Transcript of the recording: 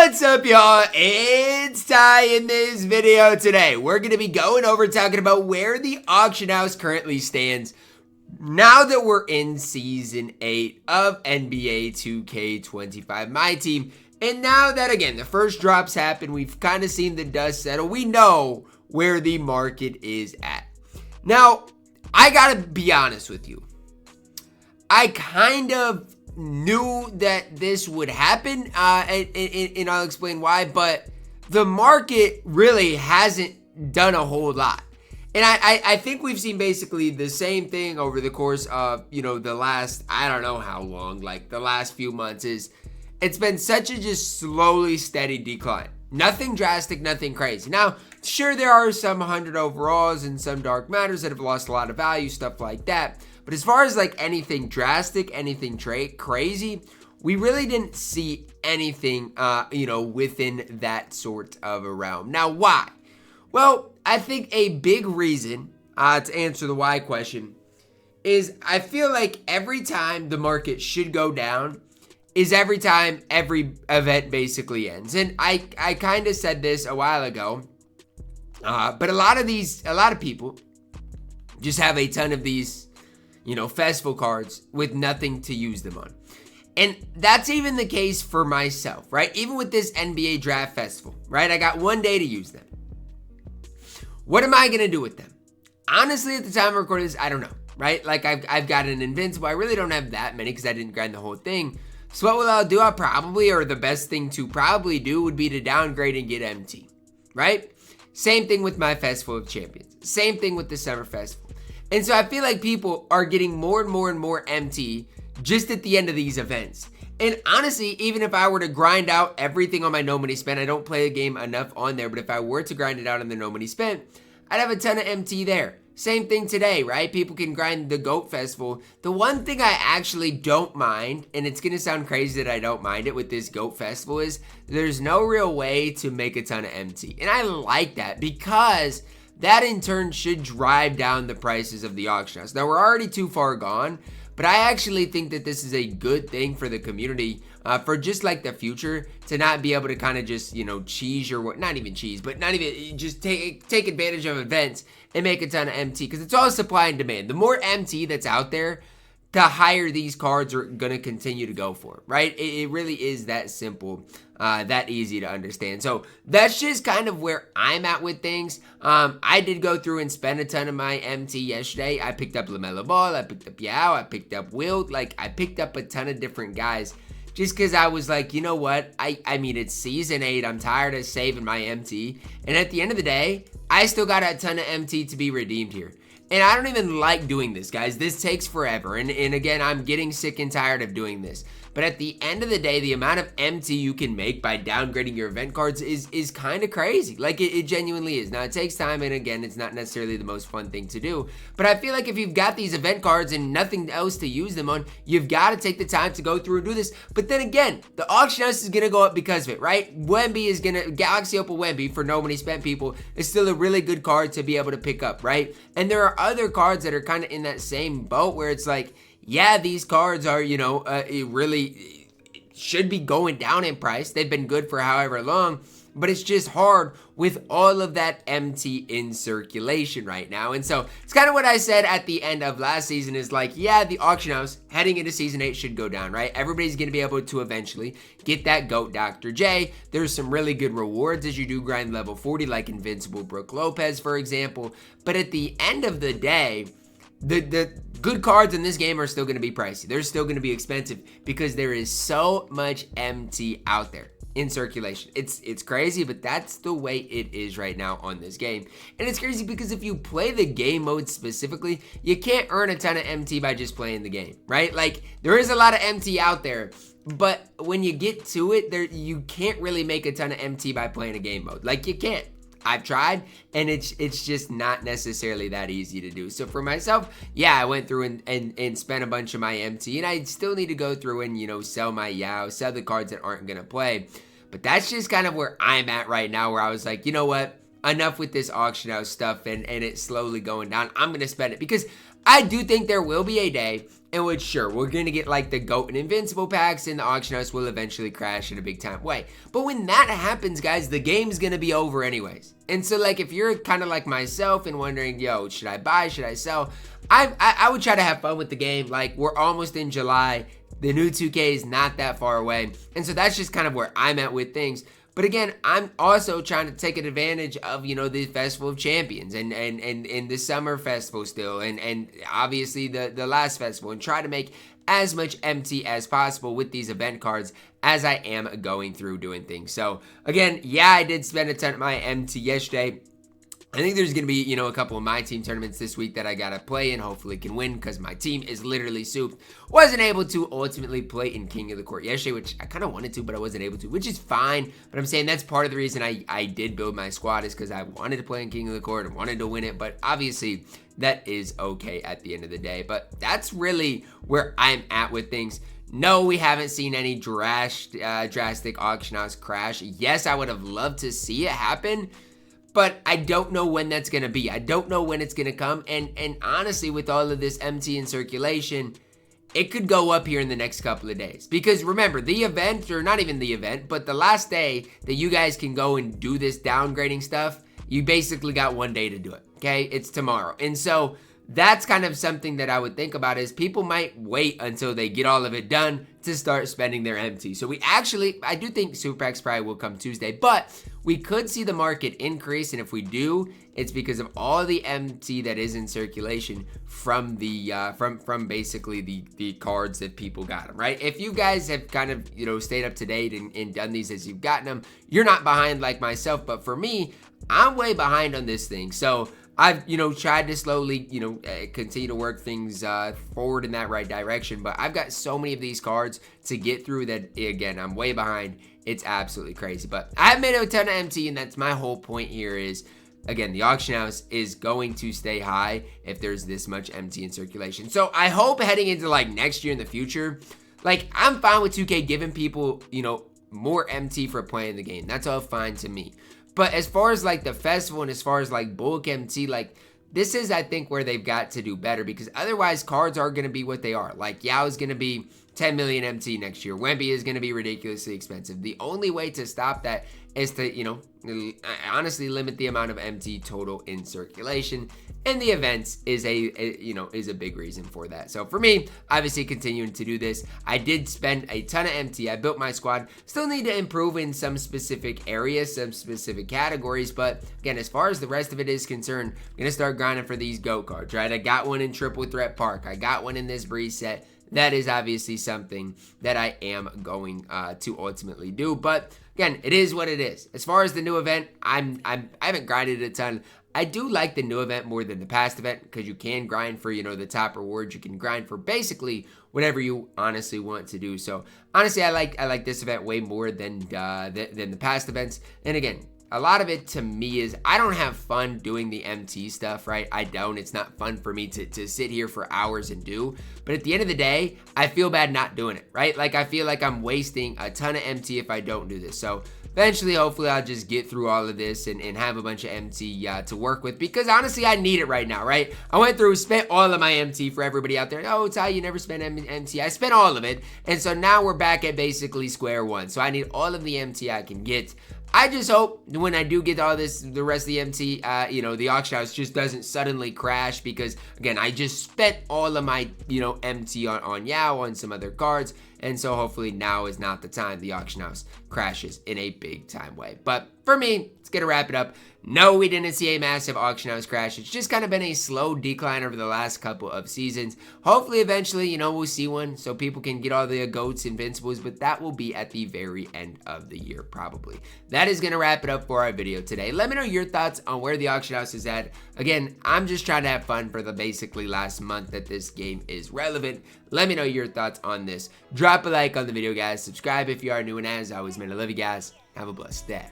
What's up, y'all? It's Ty. In this video today, we're going to be going over talking about where the auction house currently stands now that we're in Season 8 of NBA 2K25 MyTEAM. And now that, again, the first drops happen, we've kind of seen the dust settle. We know where the market is at. Now, I got to be honest with you. I kind of knew that this would happen, and I'll explain why, but the market really hasn't done a whole lot. And I think we've seen basically the same thing over the course of, the last, I don't know how long, like the last few months. It's been such a just slowly steady decline. Nothing drastic, nothing crazy. Now, sure, there are some 100 overalls and some dark matters that have lost a lot of value, stuff like that. But as far as like anything drastic, anything crazy, we really didn't see anything, within that sort of a realm. Now, why? Well, I think a big reason to answer the why question is I feel like every time the market should go down is every time every event basically ends. And I kind of said this a while ago, but a lot of people just have a ton of these festival cards with nothing to use them on. And that's even the case for myself, right? Even with this NBA draft festival, right? I got one day to use them. What am I going to do with them? Honestly, at the time of recording this, I don't know, right? Like I've got an invincible. I really don't have that many because I didn't grind the whole thing. So what will I do? I'll probably, or the best thing to probably do would be to downgrade and get MT, right? Same thing with my Festival of Champions. Same thing with the Summer Festival. And so I feel like people are getting more and more and more MT just at the end of these events. And honestly, even if I were to grind out everything on my no money spent, I don't play the game enough on there, but if I were to grind it out on the no money spent, I'd have a ton of MT there. Same thing today, right? People can grind the GOAT Festival. The one thing I actually don't mind, and it's going to sound crazy that I don't mind it with this GOAT Festival, is there's no real way to make a ton of MT. And I like that because that in turn should drive down the prices of the auction house. Now, we're already too far gone, but I actually think that this is a good thing for the community, for just like the future, to not be able to kind of just, cheese your, not even cheese, but not even just take advantage of events and make a ton of MT, because it's all supply and demand. The more MT that's out there, the higher these cards are going to continue to go for, right? It really is that simple, that easy to understand. So that's just kind of where I'm at with things. I did go through and spend a ton of my MT yesterday. I picked up LaMelo Ball, I picked up Yao, I picked up Wilt. Like, I picked up a ton of different guys just because I was like, you know what? I mean, it's Season 8. I'm tired of saving my MT. And at the end of the day, I still got a ton of MT to be redeemed here. And I don't even like doing this, guys. This takes forever. And again, I'm getting sick and tired of doing this. But at the end of the day, the amount of MT you can make by downgrading your event cards is kind of crazy. Like, it genuinely is. Now, it takes time, and again, it's not necessarily the most fun thing to do. But I feel like if you've got these event cards and nothing else to use them on, you've got to take the time to go through and do this. But then again, the auction house is going to go up because of it, right? Galaxy Opal Wemby, for no money spent people, is still a really good card to be able to pick up, right? And there are other cards that are kind of in that same boat where it's like, yeah, these cards are, it really should be going down in price. They've been good for however long, but it's just hard with all of that MT in circulation right now. And so it's kind of what I said at the end of last season is like, yeah, the auction house heading into Season 8 should go down, right? Everybody's going to be able to eventually get that GOAT Dr. J. There's some really good rewards as you do grind level 40, like Invincible Brook Lopez, for example. But at the end of the day, the good cards in this game are still going to be pricey. They're still going to be expensive because there is so much MT out there in circulation. It's crazy, but that's the way it is right now on this game. And it's crazy because if you play the game mode specifically, you can't earn a ton of MT by just playing the game, right? Like, there is a lot of MT out there, but when you get to it, you can't really make a ton of MT by playing a game mode. Like, you can't. I've tried, and it's just not necessarily that easy to do. So for myself, yeah, I went through and spent a bunch of my MT, and I still need to go through and, sell my Yao, sell the cards that aren't going to play. But that's just kind of where I'm at right now, where I was like, you know what? Enough with this auction house stuff and it slowly going down. I'm going to spend it because I do think there will be a day in which, sure, we're going to get like the GOAT and Invincible packs, and the auction house will eventually crash in a big time way. But when that happens, guys, the game's going to be over anyways. And so, like, if you're kind of like myself and wondering, yo, should I buy, should I sell? I would try to have fun with the game. Like, we're almost in July. The new 2K is not that far away. And so that's just kind of where I'm at with things. But again, I'm also trying to take advantage of, you know, the Festival of Champions and the Summer Festival still, and obviously the last festival, and try to make as much MT as possible with these event cards as I am going through doing things. So again, yeah, I did spend a ton of my MT yesterday. I think there's going to be, you know, a couple of my team tournaments this week that I got to play and hopefully can win because my team is literally souped. Wasn't able to ultimately play in King of the Court yesterday, which I kind of wanted to, but I wasn't able to, which is fine. But I'm saying that's part of the reason I did build my squad is because I wanted to play in King of the Court and wanted to win it. But obviously that is okay at the end of the day. But that's really where I'm at with things. No, we haven't seen any drastic auction house crash. Yes, I would have loved to see it happen, but I don't know when that's going to be. I don't know when it's going to come. And honestly, with all of this MT in circulation, it could go up here in the next couple of days. Because remember, the event, or not even the event, but the last day that you guys can go and do this downgrading stuff, you basically got one day to do it. Okay? It's tomorrow. And so that's kind of something that I would think about is people might wait until they get all of it done to start spending their MT. So I do think Super Packs probably will come Tuesday, but we could see the market increase. And if we do, it's because of all the MT that is in circulation from the from basically the cards that people got them, right? If you guys have kind of, you know, stayed up to date and done these as you've gotten them, you're not behind like myself. But for me, I'm way behind on this thing. So I've, you know, tried to slowly, you know, continue to work things forward in that right direction. But I've got so many of these cards to get through that, again, I'm way behind. It's absolutely crazy. But I have made a ton of MT, and that's my whole point here is, again, the auction house is going to stay high if there's this much MT in circulation. So I hope heading into, like, next year in the future, like, I'm fine with 2K giving people, you know, more MT for playing the game. That's all fine to me. But as far as like the festival and as far as like bulk MT, like this is, I think, where they've got to do better, because otherwise cards are going to be what they are. Like Yao is going to be 10 million MT next year. Wemby is going to be ridiculously expensive. The only way to stop that is to, you know, honestly limit the amount of MT total in circulation. And the events is is a big reason for that. So for me, obviously continuing to do this, I did spend a ton of MT. I built my squad. Still need to improve in some specific areas, some specific categories. But again, as far as the rest of it is concerned, I'm going to start grinding for these GOAT cards, right? I got one in Triple Threat Park. I got one in this Breeze set. That is obviously something that I am going to ultimately do. But again, it is what it is. As far as the new event, I haven't grinded a ton. I do like the new event more than the past event because you can grind for, you know, the top rewards. You can grind for basically whatever you honestly want to do. So honestly, I like this event way more than the past events. And again, a lot of it to me is I don't have fun doing the MT stuff, right? I don't. It's not fun for me to sit here for hours and do. But at the end of the day, I feel bad not doing it, right? Like I feel like I'm wasting a ton of MT if I don't do this. So eventually, hopefully, I'll just get through all of this and have a bunch of MT to work with, because honestly, I need it right now, right? I went through, spent all of my MT for everybody out there. Oh, Ty, you never spent MT. I spent all of it. And so now we're back at basically square one. So I need all of the MT I can get. I just hope when I do get all this, the rest of the MT, you know, the auction house just doesn't suddenly crash, because again, I just spent all of my, you know, MT on Yao, on some other cards. And so hopefully now is not the time the auction house crashes in a big time way. But for me, it's going to wrap it up. No, we didn't see a massive auction house crash. It's just kind of been a slow decline over the last couple of seasons. Hopefully, eventually, you know, we'll see one so people can get all the GOATs, Invincibles, but that will be at the very end of the year, probably. That is going to wrap it up for our video today. Let me know your thoughts on where the auction house is at. Again, I'm just trying to have fun for the basically last month that this game is relevant. Let me know your thoughts on this. Drop a like on the video, guys. Subscribe if you are new, and as always, man, I love you guys. Have a blessed day.